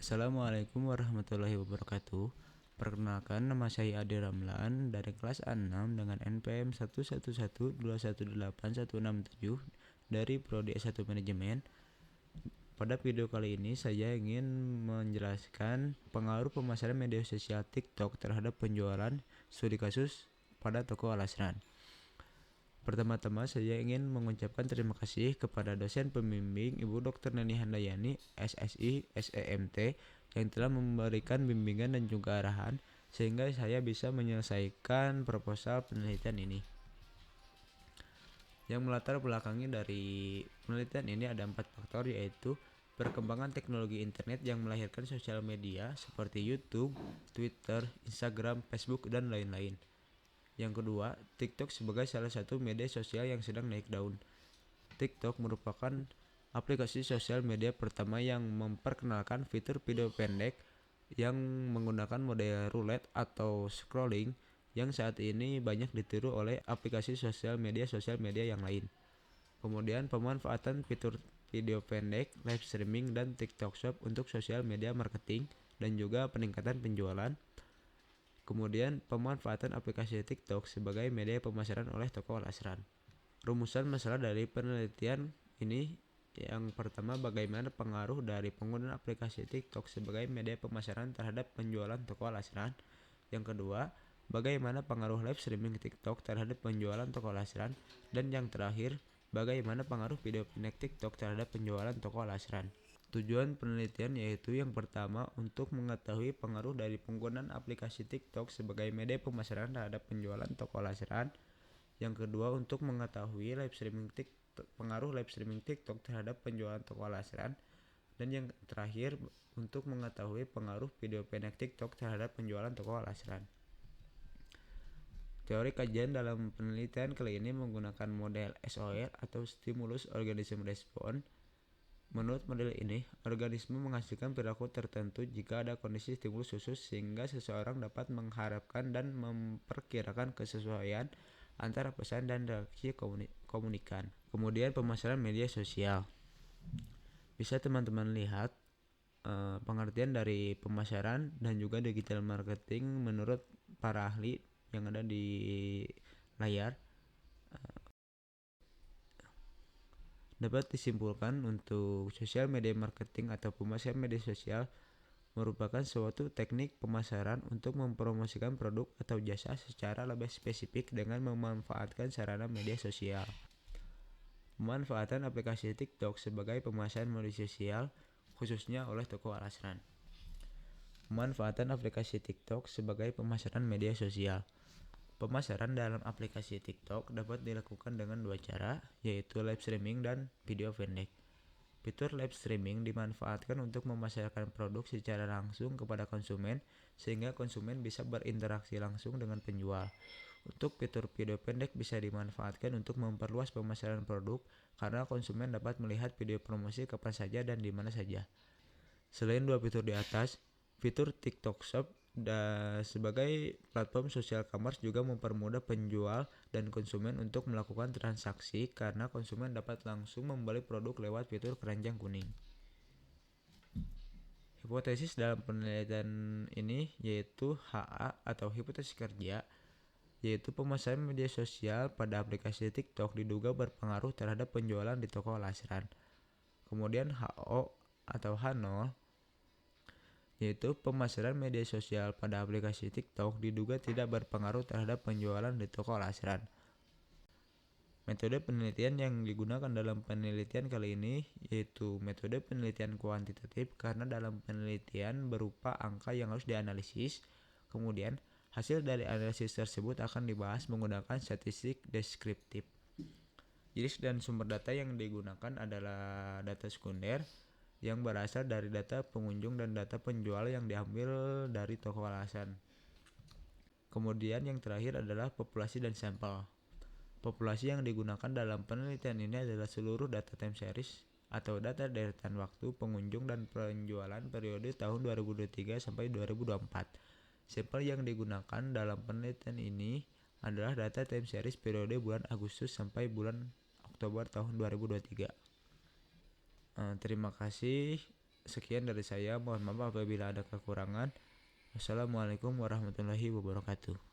Assalamualaikum warahmatullahi wabarakatuh. Perkenalkan, nama saya Ade Ramlan dari kelas A6 dengan NPM 111211817 dari Prodi S1 Manajemen. Pada video kali ini saya ingin menjelaskan pengaruh pemasaran media sosial TikTok terhadap penjualan studi kasus pada toko Al-Azhar. Pertama-tama saya ingin mengucapkan terima kasih kepada dosen pembimbing Ibu Dr. Neni Handayani, SSI, SEMT, yang telah memberikan bimbingan dan juga arahan sehingga saya bisa menyelesaikan proposal penelitian ini. Yang melatar belakangi dari penelitian ini ada 4 faktor, yaitu perkembangan teknologi internet yang melahirkan sosial media seperti YouTube, Twitter, Instagram, Facebook, dan lain-lain. Yang kedua, TikTok sebagai salah satu media sosial yang sedang naik daun. TikTok merupakan aplikasi sosial media pertama yang memperkenalkan fitur video pendek yang menggunakan mode roulette atau scrolling yang saat ini banyak ditiru oleh aplikasi sosial media yang lain. Kemudian pemanfaatan fitur video pendek, live streaming, dan TikTok Shop untuk sosial media marketing dan juga peningkatan penjualan. Kemudian pemanfaatan aplikasi TikTok sebagai media pemasaran oleh toko Al-Azhar. Rumusan masalah dari penelitian ini, yang pertama, bagaimana pengaruh dari penggunaan aplikasi TikTok sebagai media pemasaran terhadap penjualan toko Al-Azhar. Yang kedua, bagaimana pengaruh live streaming TikTok terhadap penjualan toko Al-Azhar. Dan yang terakhir, bagaimana pengaruh video pendek TikTok terhadap penjualan toko Al-Azhar. Tujuan penelitian yaitu yang pertama, untuk mengetahui pengaruh dari penggunaan aplikasi TikTok sebagai media pemasaran terhadap penjualan toko Al-Azhar. Yang kedua, untuk mengetahui pengaruh live streaming TikTok terhadap penjualan toko Al-Azhar. Dan yang terakhir, untuk mengetahui pengaruh video pendek TikTok terhadap penjualan toko Al-Azhar. Teori kajian dalam penelitian kali ini menggunakan model SOR atau Stimulus Organism Response. Menurut model ini, organisme menghasilkan perilaku tertentu jika ada kondisi stimulus khusus sehingga seseorang dapat mengharapkan dan memperkirakan kesesuaian antara pesan dan reaksi komunikan. Kemudian pemasaran media sosial. Bisa teman-teman lihat pengertian dari pemasaran dan juga digital marketing menurut para ahli yang ada di layar. Dapat disimpulkan untuk sosial media marketing atau pemasaran media sosial merupakan suatu teknik pemasaran untuk mempromosikan produk atau jasa secara lebih spesifik dengan memanfaatkan sarana media sosial. Pemanfaatan aplikasi TikTok sebagai pemasaran media sosial khususnya oleh toko Al-Azhar. Pemanfaatan aplikasi TikTok sebagai pemasaran media sosial. Pemasaran dalam aplikasi TikTok dapat dilakukan dengan dua cara, yaitu live streaming dan video pendek. Fitur live streaming dimanfaatkan untuk memasarkan produk secara langsung kepada konsumen, sehingga konsumen bisa berinteraksi langsung dengan penjual. Untuk fitur video pendek bisa dimanfaatkan untuk memperluas pemasaran produk, karena konsumen dapat melihat video promosi kapan saja dan di mana saja. Selain dua fitur di atas, fitur TikTok Shop sebagai platform sosial commerce juga mempermudah penjual dan konsumen untuk melakukan transaksi karena konsumen dapat langsung membeli produk lewat fitur keranjang kuning. Hipotesis dalam penelitian ini yaitu HA atau hipotesis kerja, yaitu pemasaran media sosial pada aplikasi TikTok diduga berpengaruh terhadap penjualan di toko Al-Azhar. Kemudian HO atau H0, yaitu pemasaran media sosial pada aplikasi TikTok diduga tidak berpengaruh terhadap penjualan di toko Al-Azhar. Metode penelitian yang digunakan dalam penelitian kali ini yaitu metode penelitian kuantitatif, karena dalam penelitian berupa angka yang harus dianalisis. Kemudian hasil dari analisis tersebut akan dibahas menggunakan statistik deskriptif. Jenis dan sumber data yang digunakan adalah data sekunder yang berasal dari data pengunjung dan data penjual yang diambil dari toko Al-Azhar. Kemudian yang terakhir adalah populasi dan sampel. Populasi yang digunakan dalam penelitian ini adalah seluruh data time series atau data deretan waktu pengunjung dan penjualan periode tahun 2023 sampai 2024. Sampel yang digunakan dalam penelitian ini adalah data time series periode bulan Agustus sampai bulan Oktober tahun 2023. Terima kasih. sekian dari saya. Mohon maaf apabila ada kekurangan. Wassalamualaikum warahmatullahi wabarakatuh.